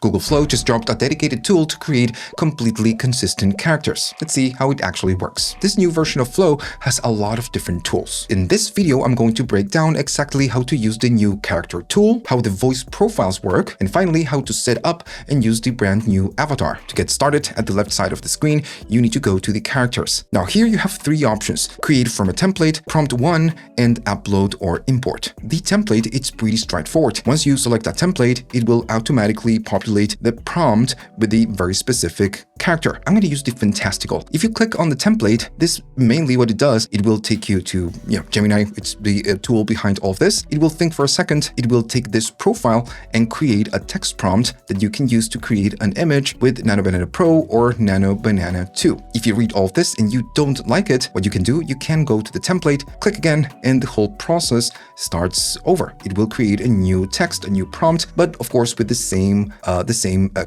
Google Flow just dropped a dedicated tool to create completely consistent characters. Let's see how it actually works. This new version of Flow has a lot of different tools. In this video, I'm going to break down exactly how to use the new character tool, how the voice profiles work, and finally how to set up and use the brand new avatar. To get started, at the left side of the screen, you need to go to the characters. Now here you have three options: create from a template, prompt one, and upload or import. The template, it's pretty straightforward. Once you select a template, it will automatically populate the prompt with the very specific character. I'm going to use the fantastical. If you click on the template, this mainly what it does, it will take you to Gemini. It's the tool behind all of this. It will think for a second. It will take this profile and create a text prompt that you can use to create an image with Nano Banana Pro or Nano Banana 2. If you read all of this and you don't like it, what you can do, you can go to the template, click again, and the whole process starts over. It will create a new text, a new prompt, but of course with the same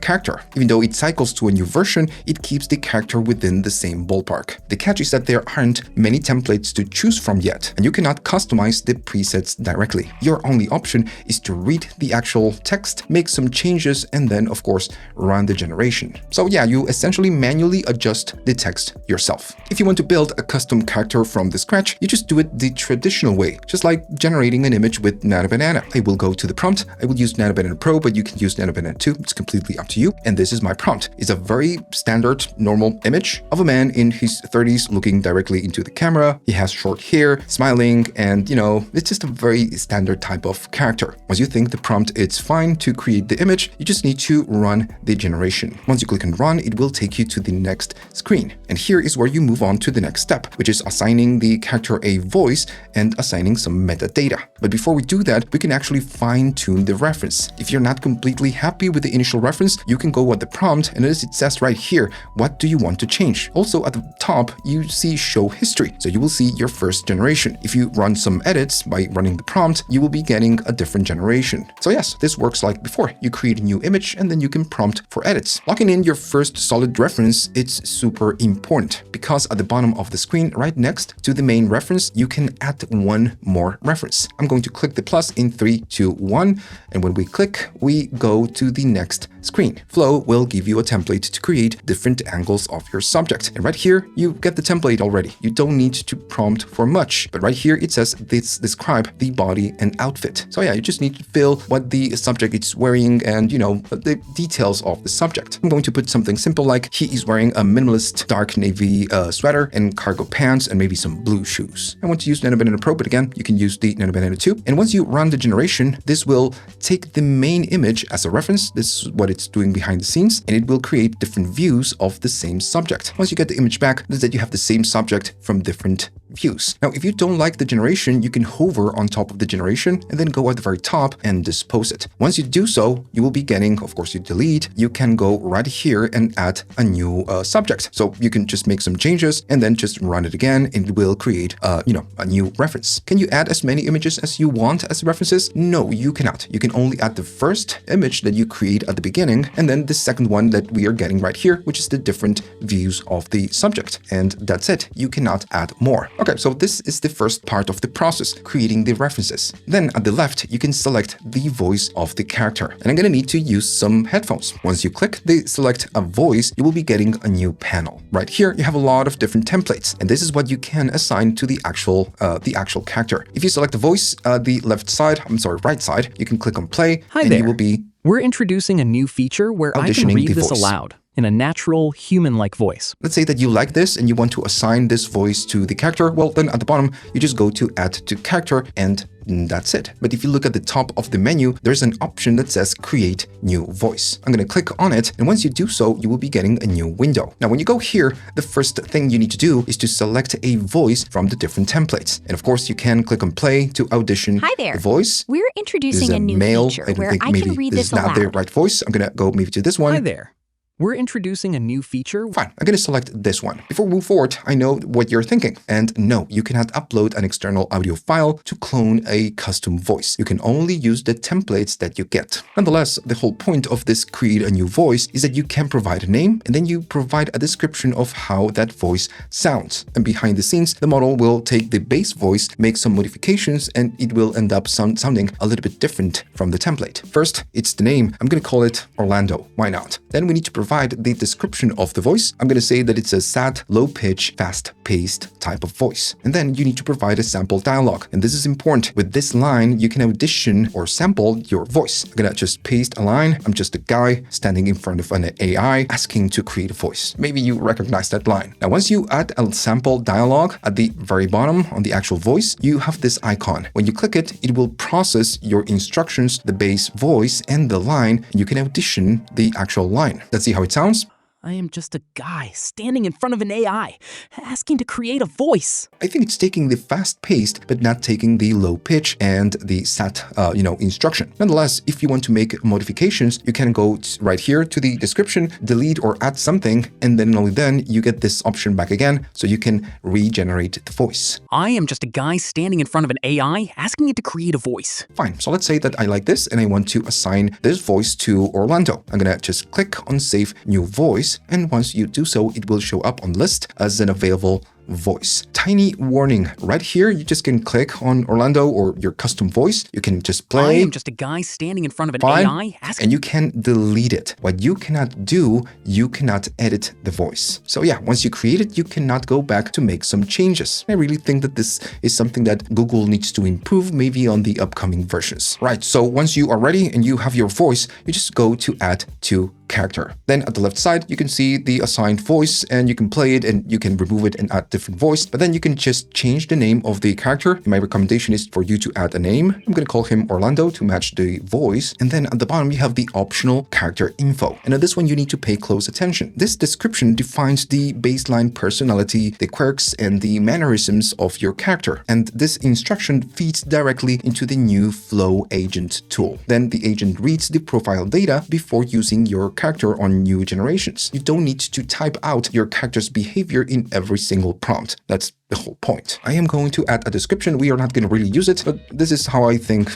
character. Even though it cycles to a new version, it keeps the character within the same ballpark. The catch is that there aren't many templates to choose from yet, and you cannot customize the presets directly. Your only option is to read the actual text, make some changes, and then of course run the generation. So yeah, you essentially manually adjust the text yourself. If you want to build a custom character from the scratch, you just do it the traditional way, just like generating an image with Nano Banana. I will go to the prompt. I will use Nano Banana Pro, but you can use Nano Banana 2. It's completely up to you. And this is my prompt. It's a very standard, normal image of a man in his 30s looking directly into the camera. He has short hair, smiling, and it's just a very standard type of character. Once you think the prompt is fine to create the image, you just need to run the generation. Once you click on run, it will take you to the next screen. And here is where you move on to the next step, which is assigning the character a voice and assigning some metadata. But before we do that, we can actually fine-tune the reference. If you're not completely happy with the initial reference, you can go at the prompt, and as it says right here, what do you want to change? Also at the top, you see show history. So you will see your first generation. If you run some edits by running the prompt, you will be getting a different generation. So yes, this works like before. You create a new image and then you can prompt for edits. Locking in your first solid reference, it's super important because at the bottom of the screen, right next to the main reference, you can add one more reference. I'm going to click the plus in 3, 2, 1. And when we click, we go to the next screen. Flow will give you a template to create different angles of your subject. And right here, you get the template already. You don't need to prompt for much, but right here it says this describe the body and outfit. So yeah, you just need to fill what the subject is wearing and the details of the subject. I'm going to put something simple like he is wearing a minimalist dark navy sweater and cargo pants and maybe some blue shoes. I want to use Nano Banana Pro, but again, you can use the Nano Banana 2. And once you run the generation, this will take the main image as a reference. This is what it's doing behind the scenes, and it will create different views of the same subject. Once you get the image back, that's that you have the same subject from different views. Now, if you don't like the generation, you can hover on top of the generation and then go at the very top and dispose it. Once you do so, you will be getting, of course, you delete, you can go right here and add a new subject. So you can just make some changes and then just run it again, and it will create, a new reference. Can you add as many images as you want as references? No, you cannot. You can only add the first image that you create at the beginning, and then the second one that we are getting right here, which is the different views of the subject. And that's it. You cannot add more. Okay, so this is the first part of the process, creating the references. Then at the left, you can select the voice of the character. And I'm going to need to use some headphones. Once you click the select a voice, you will be getting a new panel. Right here, you have a lot of different templates, and this is what you can assign to the actual character. If you select the voice, the right side, you can click on play. Hi and there. You will be We're introducing a new feature where I can auditioning read the this voice. aloud in a natural, human-like voice. Let's say that you like this and you want to assign this voice to the character. Well, then at the bottom, you just go to add to character and that's it. But if you look at the top of the menu, there's an option that says create new voice. I'm going to click on it. And once you do so, you will be getting a new window. Now, when you go here, the first thing you need to do is to select a voice from the different templates. And of course, you can click on play to audition the voice. We're introducing a new male feature where think I maybe can read this this is not the aloud. right voice. I'm going to go maybe to this one. Hi there. We're introducing a new feature. Fine, I'm going to select this one. Before we move forward, I know what you're thinking. And no, you cannot upload an external audio file to clone a custom voice. You can only use the templates that you get. Nonetheless, the whole point of this create a new voice is that you can provide a name and then you provide a description of how that voice sounds. And behind the scenes, the model will take the base voice, make some modifications, and it will end up sounding a little bit different from the template. First, it's the name. I'm going to call it Orlando. Why not? Then we need to provide the description of the voice. I'm going to say that it's a sad, low-pitch, fast-paced type of voice. And then you need to provide a sample dialogue. And this is important. With this line, you can audition or sample your voice. I'm going to just paste a line. I'm just a guy standing in front of an AI asking to create a voice. Maybe you recognize that line. Now, once you add a sample dialogue at the very bottom on the actual voice, you have this icon. When you click it, it will process your instructions, the base voice, and the line. And you can audition the actual line. Let's see how it sounds. I am just a guy standing in front of an AI, asking to create a voice. I think it's taking the fast-paced, but not taking the low pitch and the sat, instruction. Nonetheless, if you want to make modifications, you can go right here to the description, delete or add something, and then only then you get this option back again, so you can regenerate the voice. I am just a guy standing in front of an AI, asking it to create a voice. Fine. So let's say that I like this and I want to assign this voice to Orlando. I'm gonna just click on Save New Voice. And once you do so, it will show up on list as an available voice. Tiny warning right here, you just can click on Orlando or your custom voice. You can just play. I am just a guy standing in front of an AI asking. And you can delete it. What you cannot do, you cannot edit the voice. So yeah, once you create it, you cannot go back to make some changes. I really think that this is something that Google needs to improve maybe on the upcoming versions. Right, so once you are ready and you have your voice, you just go to add to character. Then at the left side, you can see the assigned voice and you can play it and you can remove it and add different voice, but then you can just change the name of the character. My recommendation is for you to add a name. I'm going to call him Orlando to match the voice. And then at the bottom, you have the optional character info. And at this one, you need to pay close attention. This description defines the baseline personality, the quirks, and the mannerisms of your character. And this instruction feeds directly into the new Flow Agent tool. Then the agent reads the profile data before using your character on new generations. You don't need to type out your character's behavior in every single prompt. That's the whole point. I am going to add a description. We are not going to really use it, but this is how I think,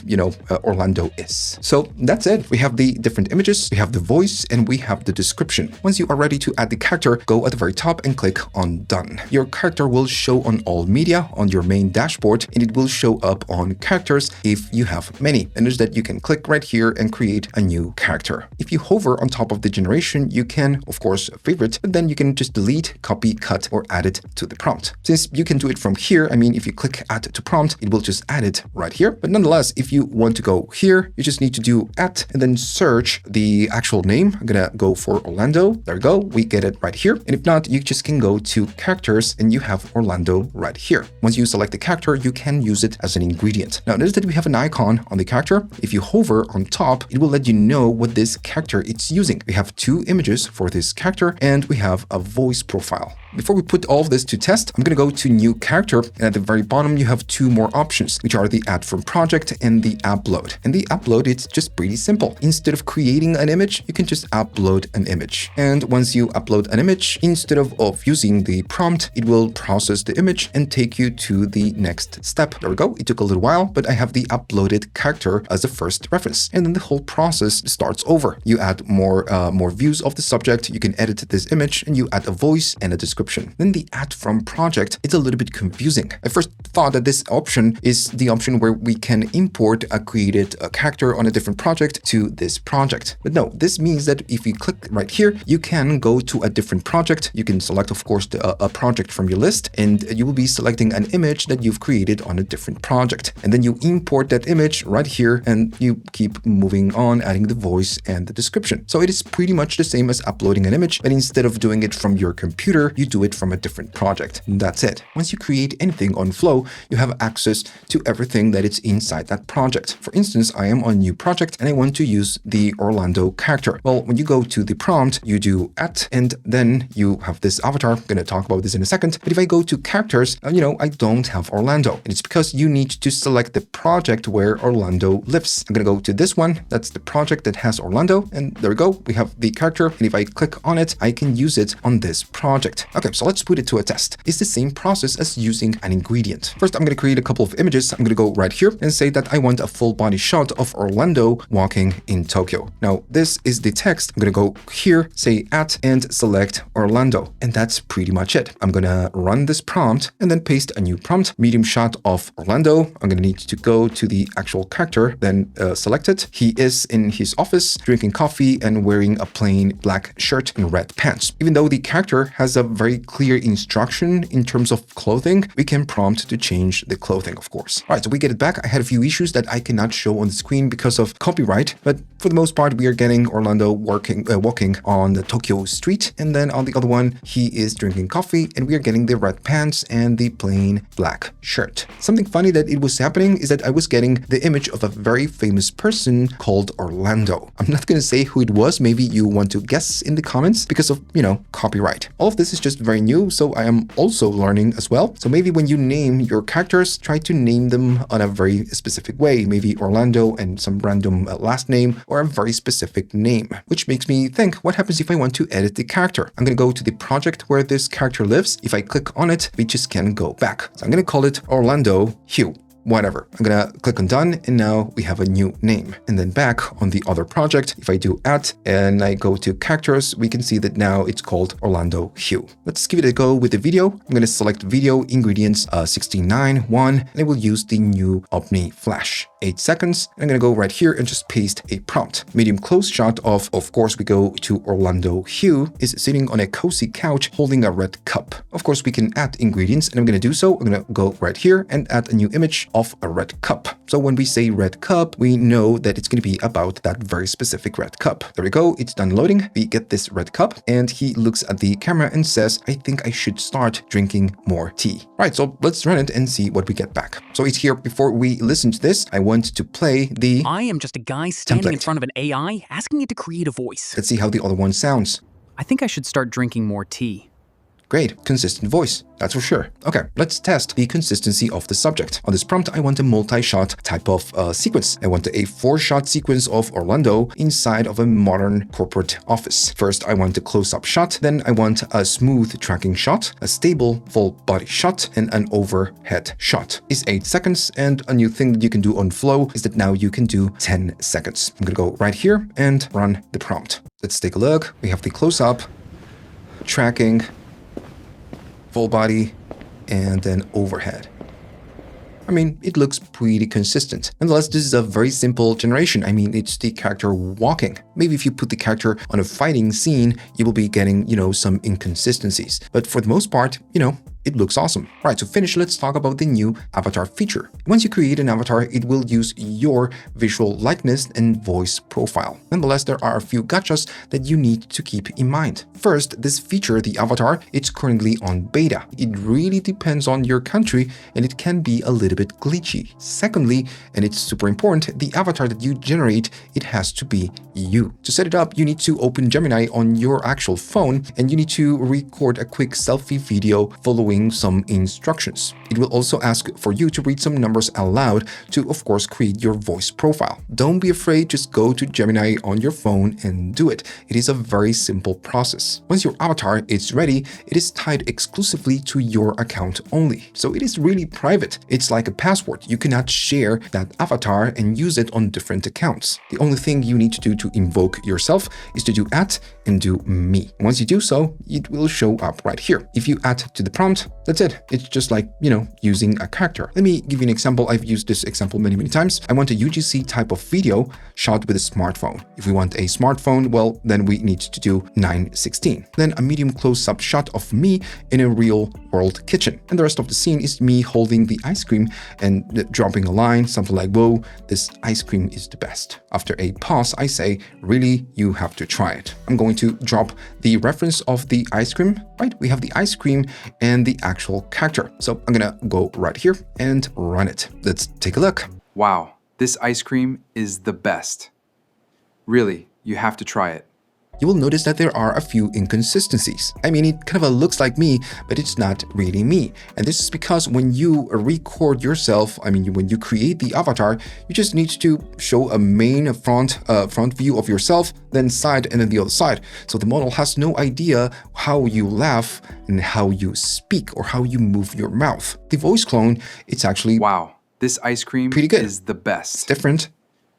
Orlando is. So that's it. We have the different images, we have the voice, and we have the description. Once you are ready to add the character, go at the very top and click on Done. Your character will show on all media on your main dashboard, and it will show up on characters if you have many. And notice that you can click right here and create a new character. If you hover on top of the generation, you can, of course, favorite, but then you can just delete, copy, cut, or add it to the prompt. Since you can do it from here, if you click add to prompt, it will just add it right here. But nonetheless, if you want to go here, you just need to do add and then search the actual name. I'm gonna go for Orlando. There we go. We get it right here. And if not, you just can go to characters and you have Orlando right here. Once you select the character, you can use it as an ingredient. Now notice that we have an icon on the character. If you hover on top, it will let you know what this character it's using. We have two images for this character and we have a voice profile. Before we put all of this to test, I'm going to go to new character, and at the very bottom you have two more options, which are the add from project and the upload. And the upload, it's just pretty simple. Instead of creating an image, you can just upload an image. And once you upload an image, instead of using the prompt, it will process the image and take you to the next step. There we go. It took a little while, but I have the uploaded character as the first reference. And then the whole process starts over. You add more views of the subject, you can edit this image, and you add a voice and a description. Then the add from project, it's a little bit confusing. I first thought that this option is the option where we can import a created character on a different project to this project. But no, this means that if you click right here, you can go to a different project. You can select, of course, a project from your list, and you will be selecting an image that you've created on a different project. And then you import that image right here, and you keep moving on, adding the voice and the description. So it is pretty much the same as uploading an image, but instead of doing it from your computer, you do it from a different project. That's it. Once you create anything on Flow, you have access to everything that is inside that project. For instance, I am on a new project and I want to use the Orlando character. Well, when you go to the prompt, you do add, and then you have this avatar. I'm going to talk about this in a second. But if I go to characters, I don't have Orlando. And it's because you need to select the project where Orlando lives. I'm going to go to this one. That's the project that has Orlando. And there we go. we have the character, and if I click on it, I can use it on this project. Okay, so let's put it to a test. It's the same process as using an ingredient. First, I'm going to create a couple of images. I'm going to go right here and say that I want a full body shot of Orlando walking in Tokyo. Now, this is the text. I'm going to go here, say at, and select Orlando. And that's pretty much it. I'm going to run this prompt and then paste a new prompt, medium shot of Orlando. I'm going to need to go to the actual character, then select it. He is in his office, drinking coffee and wearing a plain black shirt and red pants. Even though the character has a very clear instruction in terms of clothing, we can prompt to change the clothing, of course. All right, so we get it back. I had a few issues that I cannot show on the screen because of copyright, but for the most part, we are getting Orlando walking on the Tokyo street, and then on the other one, he is drinking coffee, and we are getting the red pants and the plain black shirt. Something funny that it was happening is that I was getting the image of a very famous person called Orlando. I'm not going to say who it was. Maybe you want to guess in the comments because of, copyright. All of this is just very new, so I am also learning as well. So maybe when you name your characters, try to name them on a very specific way. Maybe Orlando and some random last name or a very specific name, which makes me think, what happens if I want to edit the character? I'm going to go to the project where this character lives. If I click on it, we just can go back. So I'm going to call it Orlando Hugh. Whatever. I'm gonna click on done, and now we have a new name. And then back on the other project, if I do add and I go to characters, we can see that now it's called Orlando Hugh. Let's give it a go with the video. I'm gonna select video ingredients 69.1, and I will use the new Omni Flash. 8 seconds. And I'm gonna go right here and just paste a prompt. Medium close shot of course, we go to Orlando Hugh is sitting on a cozy couch holding a red cup. Of course, we can add ingredients, and I'm gonna do so. I'm gonna go right here and add a new image of a red cup. So when we say red cup, we know that it's going to be about that very specific red cup. There we go. It's done loading. We get this red cup, and he looks at the camera and says, I think I should start drinking more tea. Right, so let's run it and see what we get back. So it's here. Before we listen to this, I want to play the I am just a guy standing in template. front of an AI asking it to create a voice. Let's see how the other one sounds. I think I should start drinking more tea. Great, consistent voice, that's for sure. Okay, let's test the consistency of the subject. On this prompt, I want a multi-shot type of sequence. I want a 4-shot sequence of Orlando inside of a modern corporate office. First, I want a close-up shot. Then I want a smooth tracking shot, a stable full body shot, and an overhead shot. It's 8 seconds, and a new thing that you can do on Flow is that now you can do 10 seconds. I'm gonna go right here and run the prompt. Let's take a look. We have the close-up, tracking, full body, and then overhead. I mean, it looks pretty consistent. Nonetheless, this is a very simple generation. I mean, it's the character walking. Maybe if you put the character on a fighting scene, you will be getting, some inconsistencies. But for the most part, it looks awesome. All right, to finish, let's talk about the new avatar feature. Once you create an avatar, it will use your visual likeness and voice profile. Nonetheless, there are a few gotchas that you need to keep in mind. First, this feature, the avatar, it's currently on beta. It really depends on your country, and it can be a little bit glitchy. Secondly, and it's super important, the avatar that you generate, it has to be you. To set it up, you need to open Gemini on your actual phone, and you need to record a quick selfie video following some instructions. It will also ask for you to read some numbers aloud to, of course, create your voice profile. Don't be afraid, just go to Gemini on your phone and do it. It is a very simple process. Once your avatar is ready, it is tied exclusively to your account only. So it is really private. It's like a password. You cannot share that avatar and use it on different accounts. The only thing you need to do to invoke yourself is to do @ and do me. Once you do so, it will show up right here. If you add to the prompt, that's it. It's just like, using a character. Let me give you an example. I've used this example many times. I want a UGC type of video shot with a smartphone. If we want a smartphone, well, then we need to do 9:16. Then a medium close-up shot of me in a real world kitchen. And the rest of the scene is me holding the ice cream and dropping a line, something like, whoa, this ice cream is the best. After a pause, I say, really, you have to try it. I'm going to drop the reference of the ice cream, right? We have the ice cream and the actual character. So I'm gonna go right here and run it. Let's take a look. Wow, this ice cream is the best. Really, you have to try it. you will notice that there are a few inconsistencies. I mean, it kind of looks like me, but it's not really me. And this is because when you record yourself, I mean, when you create the avatar, you just need to show a main front view of yourself, then side, and then the other side. So the model has no idea how you laugh and how you speak or how you move your mouth. The voice clone, it's actually wow, this ice cream pretty good. is the best. It's different.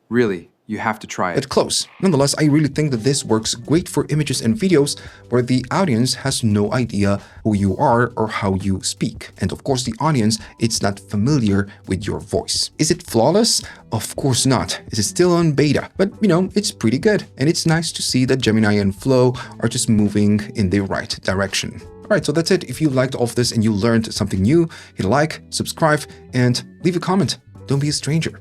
Really, you have to try it. It's close. Nonetheless, I really think that this works great for images and videos where the audience has no idea who you are or how you speak. And of course, the audience, it's not familiar with your voice. Is it flawless? Of course not. It is still on beta, but you know, it's pretty good. And it's nice to see that Gemini and Flow are just moving in the right direction. All right, so that's it. If you liked all of this and you learned something new, hit a like, subscribe, and leave a comment. Don't be a stranger.